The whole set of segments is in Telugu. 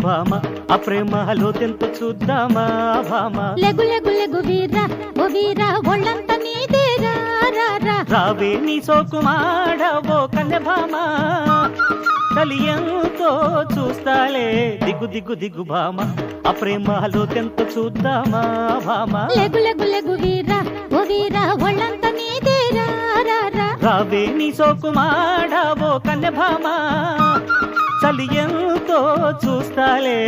భామ ఆ ప్రేమలో తెంత చూద్దామా భామ లెగు లెగు లెగు వీరా ఓ వీరా ఒళ్ళంత నీదేరా రా రా రావే నీ సోకుమాడ ఓ కన్నె భామ కలియంతో చూస్తాలే దిగు దిగు దిగు భామ ఆ ప్రేమలో తెంత చూద్దామా భామ లెగు లెగు లెగు వీరా ఓ వీరా ఒళ్ళంత నీదేరా రా రా రావే నీ సోకుమాడ ఓ కన్నె భామ కలియంతో చూస్తాలే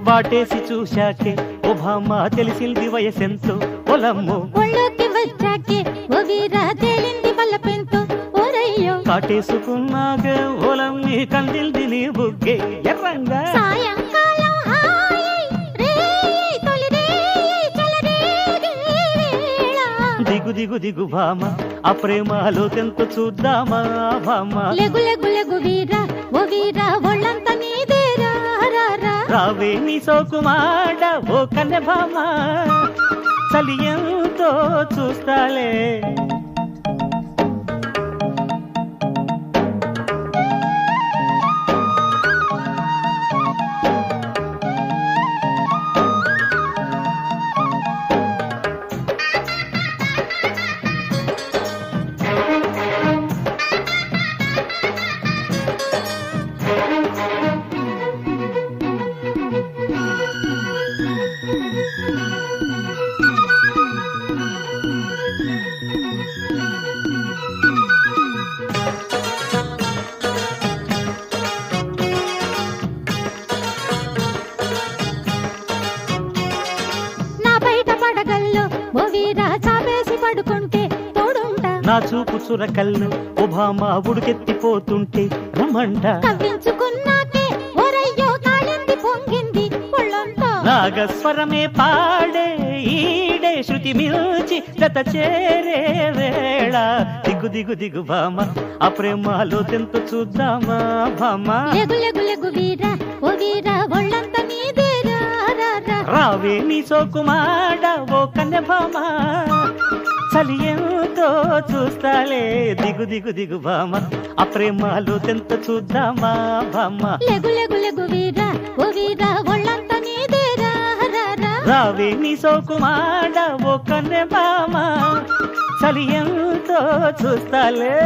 వాటేసి చూశాకే ఓ భామ తెలిసింది వయసెంతో పొలమ్ము ఒళ్ళోకి వచ్చాకే ఓ వీరా తేలింది బల్లపెంతో ఓరయ్యో కాటేసుకున్నాక ఓలమ్మి కందిల్ది నీ బుగ్గే ఎర్రంగా సాయంకాలం హాయ్ రేయ్ తొలి రేయ్ చలరేగే వేళ దిగు దిగు దిగు భామ ఆ ప్రేమలో తెంత చూద్దామా భామ లెగు లెగు లెగు వీరా ఓ వీరా ఒళ్ళంత నీదేరా రా రా రావే నీ సోకుమాడ ఓ కన్నె భామ చలియంతో చూస్తాలే నా బయట పడగల్లో ఓ వీరా చాపేసి పడుకుంటే తోడుంటా నా చూపు చురకల్లు ఓ భామ ఉడికెత్తిపోతుంటే రమంట కవ్వించుకున్నాకే ఒరయ్యో కాళింది పొంగింది ఒళ్ళంతా నాగస్వరమే పాడే ఈడే శృతి మిల్చి గత చేరే వేళ దిగు దిగు దిగు భామ ఆ ప్రేమలో తెంత చూద్దామా భామ లెగు లెగు లెగు వీరా ఓ వీరా ఒళ్ళంత నీదేరా రా రా రావే నీ సోకుమాడ ఓ కన్నె భామ చలియంతో చూస్తాలే దిగు దిగు దిగు భామ ఆ ప్రేమలో తెంత చూద్దామా భామ లెగు లెగు లెగు వీరా ఓ వీరా ఒళ్ళంత నీదేరా రా రా రావే నీ సోకుమాడ ఓ కన్నె భామ చలియంతో చూస్తాలే